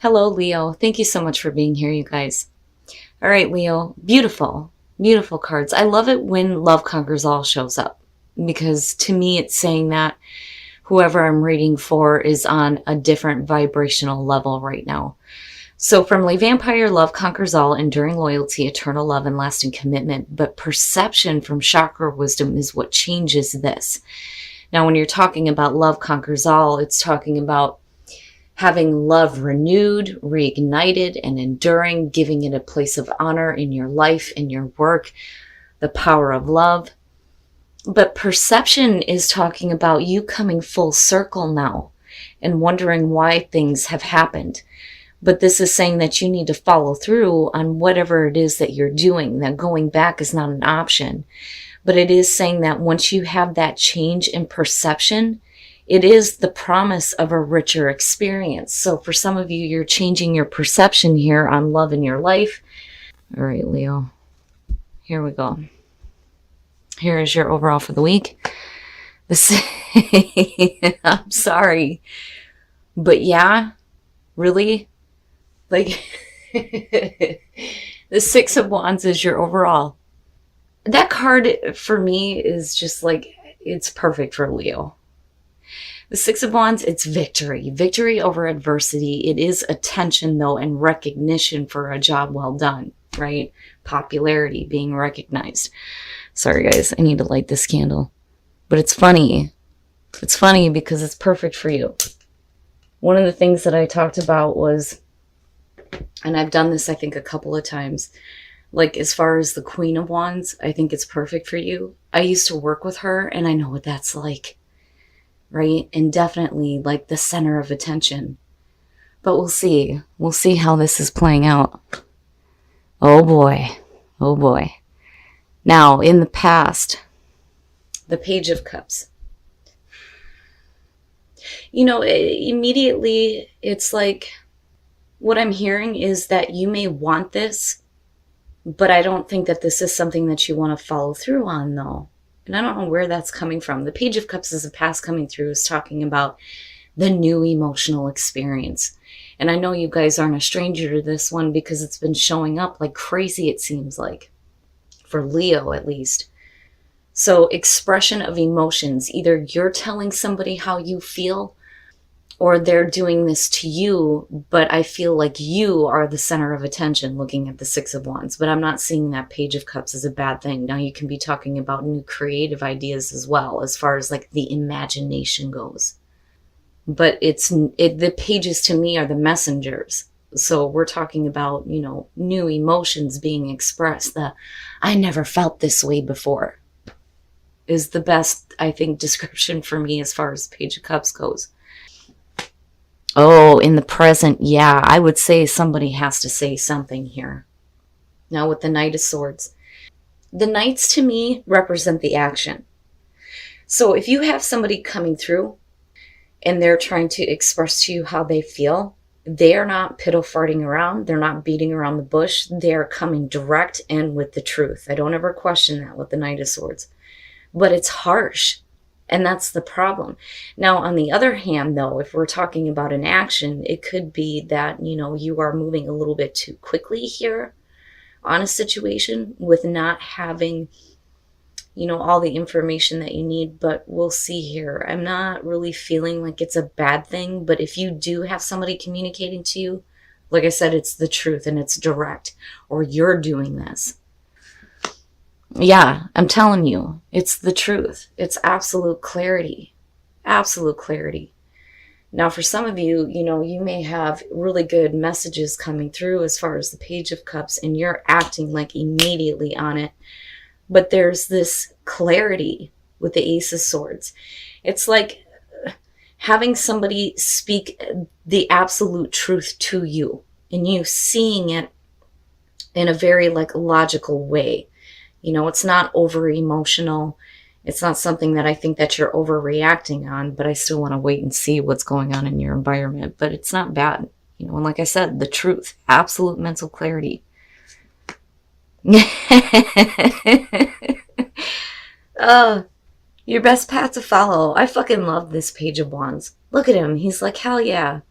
Hello, Leo. Thank you so much for being here, you guys. All right, Leo. Beautiful, beautiful cards. I love it when Love Conquers All shows up because to me, it's saying that whoever I'm reading for is on a different vibrational level right now. So, from Le Vampire, Love Conquers All, enduring loyalty, eternal love, and lasting commitment. But perception from chakra wisdom is what changes this. Now, when you're talking about Love Conquers All, it's talking about having love renewed, reignited, and enduring, giving it a place of honor in your life, in your work, the power of love. But perception is talking about you coming full circle now and wondering why things have happened. But this is saying that you need to follow through on whatever it is that you're doing, that going back is not an option. But it is saying that once you have that change in perception, it is the promise of a richer experience. So for some of you, you're changing your perception here on love in your life. All right, Leo, here we go. Here is your overall for the week. I'm sorry, but yeah, really, like the Six of Wands is your overall. That card for me is just like, it's perfect for Leo. The Six of Wands, it's victory. Victory over adversity. It is attention, though, and recognition for a job well done, right? Popularity, being recognized. Sorry, guys, I need to light this candle. But it's funny. It's funny because it's perfect for you. One of the things that I talked about was, and I've done this, I think, a couple of times, like as far as the Queen of Wands, I think it's perfect for you. I used to work with her, and I know what that's like. Right? And definitely like the center of attention. But we'll see. We'll see how this is playing out. Oh boy. Oh boy. Now, in the past, the Page of Cups. You know, immediately it's like what I'm hearing is that you may want this, but I don't think that this is something that you want to follow through on, though. And I don't know where that's coming from. The Page of Cups as a past coming through is talking about the new emotional experience. And I know you guys aren't a stranger to this one because it's been showing up like crazy, it seems like. For Leo, at least. So expression of emotions. Either you're telling somebody how you feel or they're doing this to you, but I feel like you are the center of attention looking at the Six of Wands. But I'm not seeing that Page of Cups as a bad thing. Now you can be talking about new creative ideas as well, as far as like the imagination goes. But the pages to me are the messengers. So we're talking about, you know, new emotions being expressed. The I never felt this way before is the best, I think, description for me as far as Page of Cups goes. Oh, in the present, yeah, I would say somebody has to say something here. Now with the Knight of Swords. The Knights to me represent the action. So if you have somebody coming through and they're trying to express to you how they feel, they are not piddle-farting around. They're not beating around the bush. They are coming direct and with the truth. I don't ever question that with the Knight of Swords. But it's harsh. And that's the problem. Now, on the other hand, though, if we're talking about an action, it could be that, you know, you are moving a little bit too quickly here on a situation with not having, you know, all the information that you need. But we'll see here. I'm not really feeling like it's a bad thing. But if you do have somebody communicating to you, like I said, it's the truth and it's direct, or you're doing this. Yeah, I'm telling you, it's the truth. It's absolute clarity. Absolute clarity. Now, for some of you, you know, you may have really good messages coming through as far as the Page of Cups, and you're acting like immediately on it. But there's this clarity with the Ace of Swords. It's like having somebody speak the absolute truth to you, and you seeing it in a very like logical way. You know, it's not over emotional. It's not something that I think that you're overreacting on, but I still want to wait and see what's going on in your environment. But it's not bad. You know, and like I said, the truth, absolute mental clarity. Your best path to follow. I fucking love this Page of Wands. Look at him. He's like, hell yeah.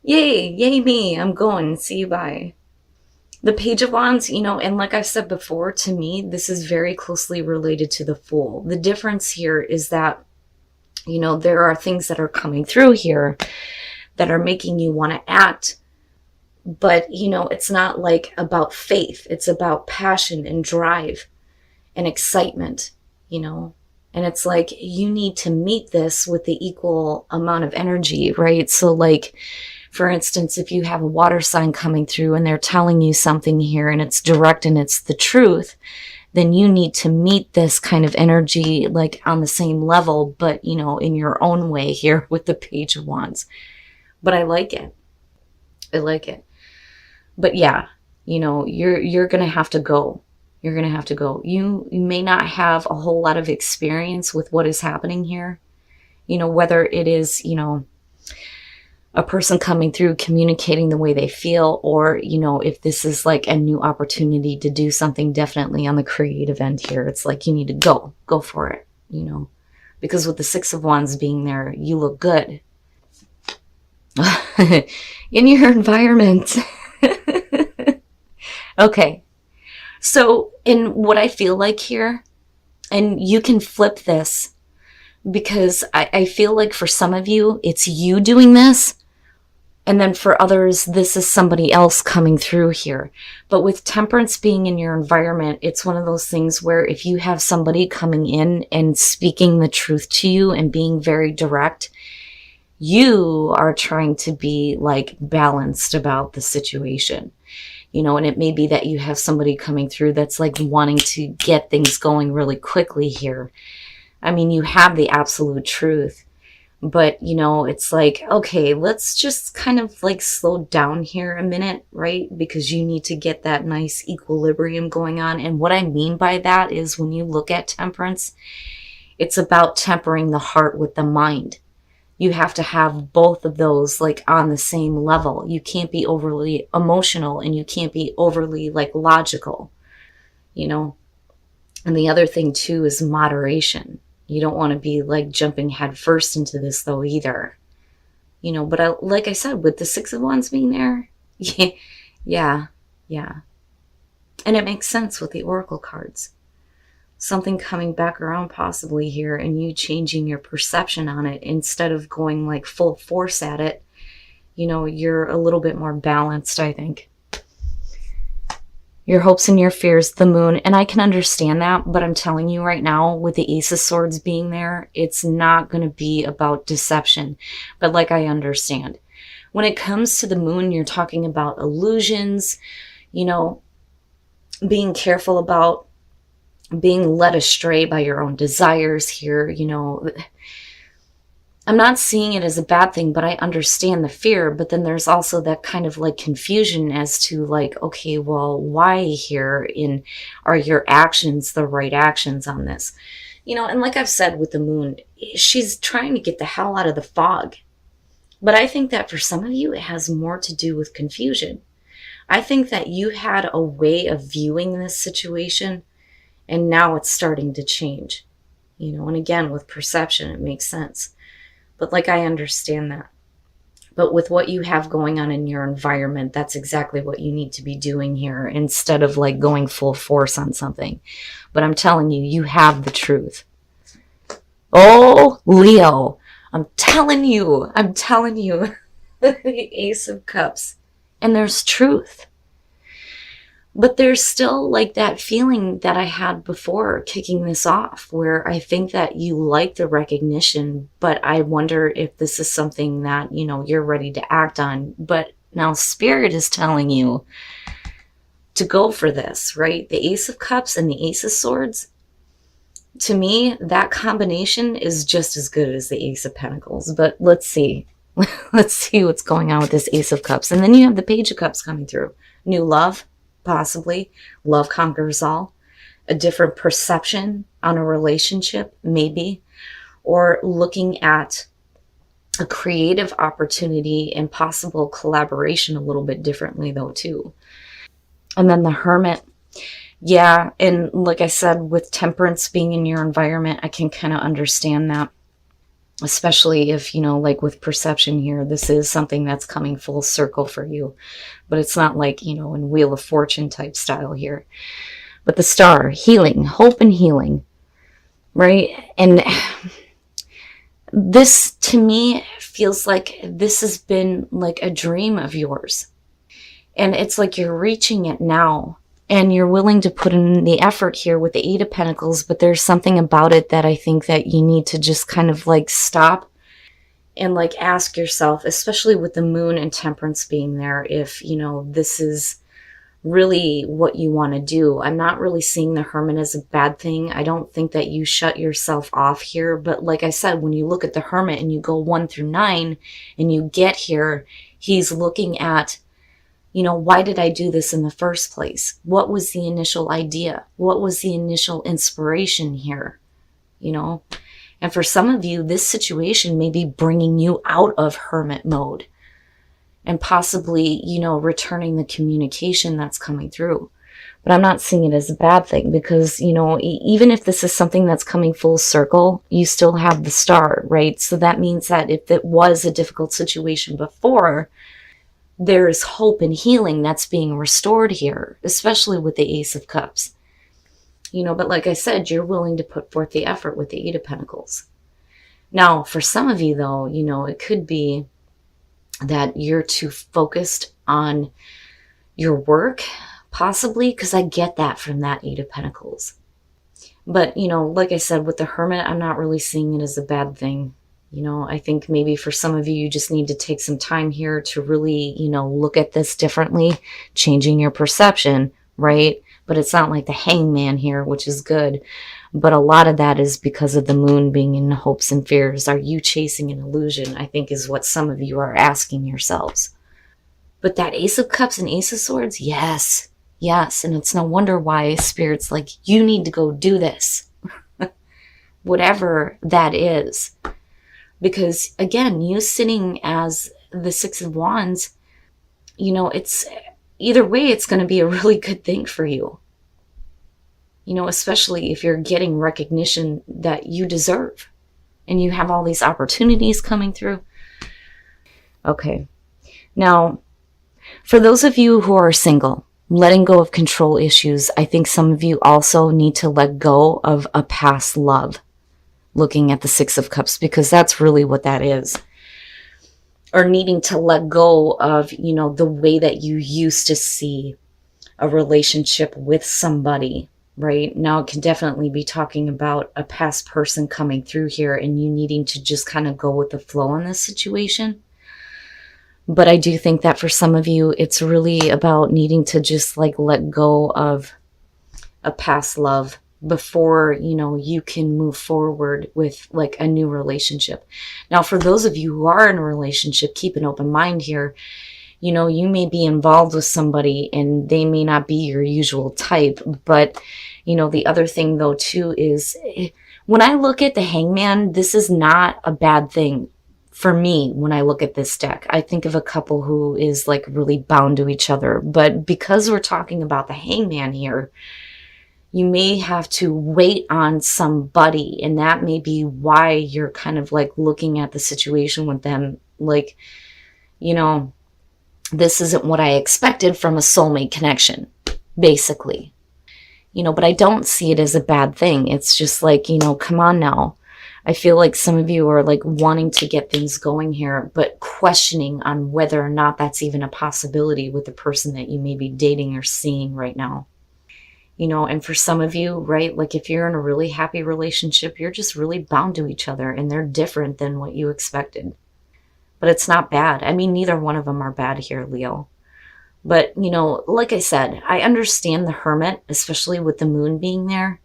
Yay, yay me, I'm going, see you, bye. The Page of Wands, and like I've said before, to me, this is very closely related to the Fool. The difference here is that, there are things that are coming through here that are making you want to act. But, it's not like about faith. It's about passion and drive and excitement, And it's like you need to meet this with the equal amount of energy, right? So like, for instance, if you have a water sign coming through and they're telling you something here and it's direct and it's the truth, then you need to meet this kind of energy like on the same level, but, in your own way here with the Page of Wands. But I like it. I like it. But yeah, you're going to have to go. You're going to have to go. You may not have a whole lot of experience with what is happening here. Whether it is, a person coming through communicating the way they feel, or, if this is like a new opportunity to do something definitely on the creative end here. It's like you need to go for it, because with the Six of Wands being there, you look good in your environment. Okay. So in what I feel like here, and you can flip this, because I feel like for some of you, it's you doing this. And then for others, this is somebody else coming through here. But with Temperance being in your environment, it's one of those things where if you have somebody coming in and speaking the truth to you and being very direct, you are trying to be like balanced about the situation. And it may be that you have somebody coming through that's like wanting to get things going really quickly here. I mean, you have the absolute truth, but it's like, okay, let's just kind of like slow down here a minute, right? Because you need to get that nice equilibrium going on. And what I mean by that is when you look at Temperance, it's about tempering the heart with the mind. You have to have both of those like on the same level. You can't be overly emotional and you can't be overly like logical, And the other thing too is moderation. You don't want to be like jumping headfirst into this though either, but like I said, with the Six of Wands being there, yeah. And it makes sense with the Oracle cards. Something coming back around possibly here and you changing your perception on it instead of going like full force at it. You're a little bit more balanced, I think. Your hopes and your fears, the Moon. And I can understand that, but I'm telling you right now, with the Ace of Swords being there, it's not going to be about deception. But like I understand. When it comes to the Moon, you're talking about illusions, being careful about being led astray by your own desires here, I'm not seeing it as a bad thing, but I understand the fear. But then there's also that kind of like confusion as to like, okay, well, why here? Are your actions the right actions on this? And like I've said with the Moon, she's trying to get the hell out of the fog. But I think that for some of you, it has more to do with confusion. I think that you had a way of viewing this situation, and now it's starting to change, and again, with perception, it makes sense. But like, I understand that. But with what you have going on in your environment, that's exactly what you need to be doing here instead of like going full force on something. But I'm telling you, you have the truth. Oh, Leo, I'm telling you, the Ace of Cups. And there's truth. But there's still like that feeling that I had before kicking this off, where I think that you like the recognition, but I wonder if this is something that, you're ready to act on. But now Spirit is telling you to go for this, right? The Ace of Cups and the Ace of Swords. To me, that combination is just as good as the Ace of Pentacles. But let's see. Let's see what's going on with this Ace of Cups. And then you have the Page of Cups coming through. New love. Possibly. Love conquers all. A different perception on a relationship, maybe. Or looking at a creative opportunity and possible collaboration a little bit differently though too. And then the Hermit. Yeah, and like I said, with Temperance being in your environment, I can kind of understand that. especially if, you know, like with perception here, this is something that's coming full circle for you. But it's not like, you know, in Wheel of Fortune type style here. But the star, healing, hope and healing, right? And this to me feels like this has been like a dream of yours. And it's like you're reaching it now. And you're willing to put in the effort here with the Eight of Pentacles, but there's something about it that I think that you need to just kind of like stop and like ask yourself, especially with the Moon and Temperance being there, if, you know, this is really what you want to do. I'm not really seeing the Hermit as a bad thing. I don't think that you shut yourself off here. But like I said, when you look at the Hermit and you go 1 through 9 and you get here, he's looking at, you know, why did I do this in the first place? What was the initial idea? What was the initial inspiration here? You know, and for some of you, this situation may be bringing you out of hermit mode and possibly, you know, returning the communication that's coming through. But I'm not seeing it as a bad thing because, you know, even if this is something that's coming full circle, you still have the star, right? So that means that if it was a difficult situation before, there's hope and healing that's being restored here, especially with the Ace of Cups. You know, but like I said, you're willing to put forth the effort with the Eight of Pentacles. Now, for some of you, though, you know, it could be that you're too focused on your work, possibly, because I get that from that Eight of Pentacles. But, you know, like I said, with the Hermit, I'm not really seeing it as a bad thing. You know, I think maybe for some of you, you just need to take some time here to really, you know, look at this differently, changing your perception, right? But it's not like the Hangman here, which is good. But a lot of that is because of the Moon being in hopes and fears. Are you chasing an illusion? I think is what some of you are asking yourselves. But that Ace of Cups and Ace of Swords, yes, yes. And it's no wonder why Spirit's like, you need to go do this. Whatever that is. Because again, you sitting as the Six of Wands, you know, it's either way, it's going to be a really good thing for you. You know, especially if you're getting recognition that you deserve and you have all these opportunities coming through. Okay. Now, for those of you who are single, letting go of control issues, I think some of you also need to let go of a past love. Looking at the Six of Cups, because that's really what that is. Or needing to let go of, you know, the way that you used to see a relationship with somebody, right? Now it can definitely be talking about a past person coming through here and you needing to just kind of go with the flow in this situation. But I do think that for some of you, it's really about needing to just like let go of a past love before, you know, you can move forward with like a new relationship. Now, for those of you who are in a relationship, keep an open mind here. You know, you may be involved with somebody and they may not be your usual type. But, you know, the other thing though too is when I look at the Hangman, this is not a bad thing for me. When I look at this deck, I think of a couple who is like really bound to each other. But because we're talking about the Hangman here, you may have to wait on somebody, and that may be why you're kind of like looking at the situation with them like, you know, this isn't what I expected from a soulmate connection, basically. You know, but I don't see it as a bad thing. It's just like, you know, come on now. I feel like some of you are like wanting to get things going here, but questioning on whether or not that's even a possibility with the person that you may be dating or seeing right now. You know, and for some of you, right, like if you're in a really happy relationship, you're just really bound to each other and they're different than what you expected. But it's not bad. I mean, neither one of them are bad here, Leo. But, you know, like I said, I understand the Hermit, especially with the Moon being there.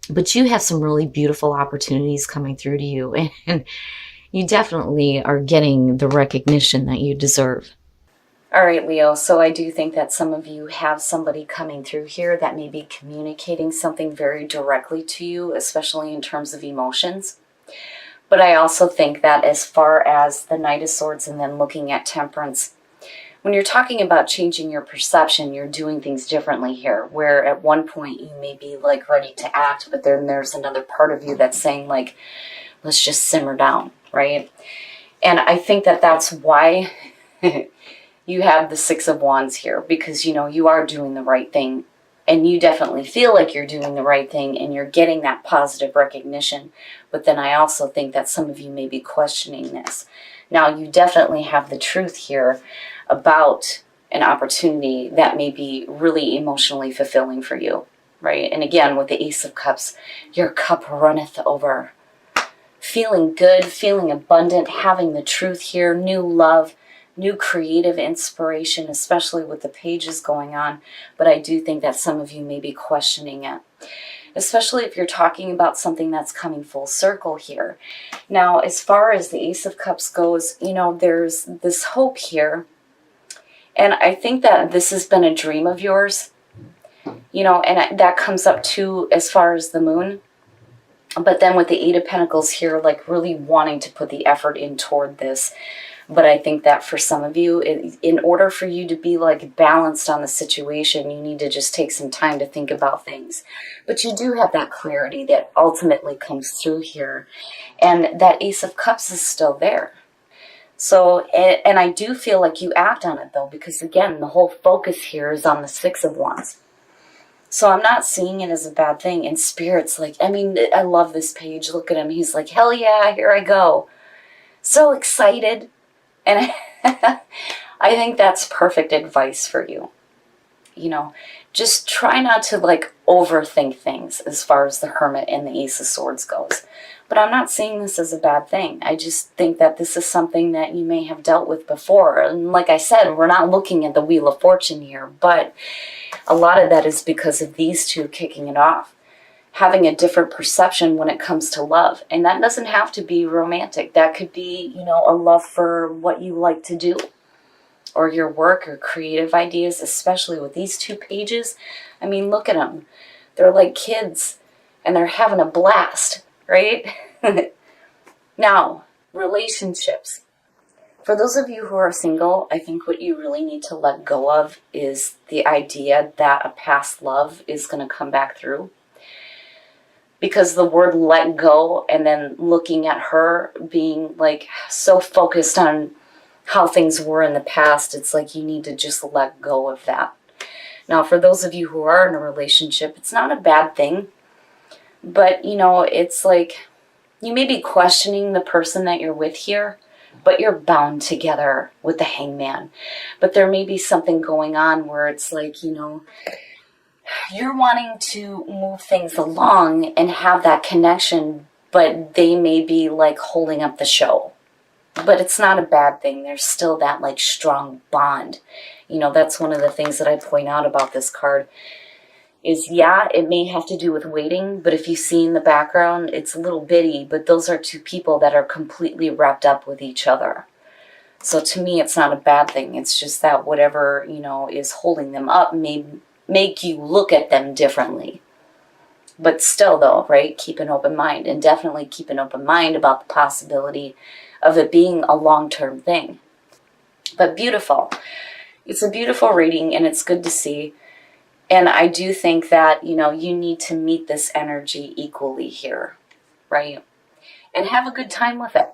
But you have some really beautiful opportunities coming through to you. And you definitely are getting the recognition that you deserve. All right, Leo, so I do think that some of you have somebody coming through here that may be communicating something very directly to you, especially in terms of emotions. But I also think that as far as the Knight of Swords and then looking at Temperance, when you're talking about changing your perception, you're doing things differently here, where at one point you may be like ready to act, but then there's another part of you that's saying like, let's just simmer down, right? And I think that that's why you have the Six of Wands here, because, you know, you are doing the right thing, and you definitely feel like you're doing the right thing, and you're getting that positive recognition. But then I also think that some of you may be questioning this. Now, you definitely have the truth here about an opportunity that may be really emotionally fulfilling for you, right? And again, with the Ace of Cups, your cup runneth over. Feeling good, feeling abundant, having the truth here, new love, new creative inspiration, especially with the pages going on. But I do think that some of you may be questioning it, especially if you're talking about something that's coming full circle here. Now, as far as the Ace of Cups goes, you know, there's this hope here. And I think that this has been a dream of yours, you know, and that comes up too as far as the moon. But then with the Eight of Pentacles here, like really wanting to put the effort in toward this. But I think that for some of you, in order for you to be like balanced on the situation, you need to just take some time to think about things. But you do have that clarity that ultimately comes through here. And that Ace of Cups is still there. So, and I do feel like you act on it though, because again, the whole focus here is on the Six of Wands. So I'm not seeing it as a bad thing. And Spirit's like, I mean, I love this page. Look at him. He's like, hell yeah, here I go. So excited. And I think that's perfect advice for you. You know, just try not to like overthink things as far as the Hermit and the Ace of Swords goes. But I'm not seeing this as a bad thing. I just think that this is something that you may have dealt with before. And like I said, we're not looking at the Wheel of Fortune here, but a lot of that is because of these two kicking it off. Having a different perception when it comes to love. And that doesn't have to be romantic. That could be, you know, a love for what you like to do. Or your work or creative ideas, especially with these two pages. I mean, look at them. They're like kids. And they're having a blast, right? Now, relationships. For those of you who are single, I think what you really need to let go of is the idea that a past love is going to come back through. Because the word let go and then looking at her being like so focused on how things were in the past, it's like you need to just let go of that. Now, for those of you who are in a relationship, it's not a bad thing. But, you know, it's like you may be questioning the person that you're with here, but you're bound together with the Hangman. But there may be something going on where it's like, you know, you're wanting to move things along and have that connection, but they may be like holding up the show. But it's not a bad thing. There's still that like strong bond. You know, that's one of the things that I point out about this card is, yeah, it may have to do with waiting, but if you see in the background, it's a little bitty, but those are two people that are completely wrapped up with each other. So to me, it's not a bad thing. It's just that whatever, you know, is holding them up may make you look at them differently. But still though, right, keep an open mind, and definitely keep an open mind about the possibility of it being a long-term thing. But beautiful. It's a beautiful reading, and it's good to see. And I do think that, you know, you need to meet this energy equally here, right? And have a good time with it.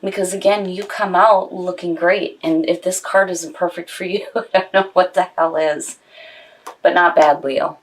Because again, you come out looking great. And if this card isn't perfect for you, I don't know what the hell is. But not bad, Leo.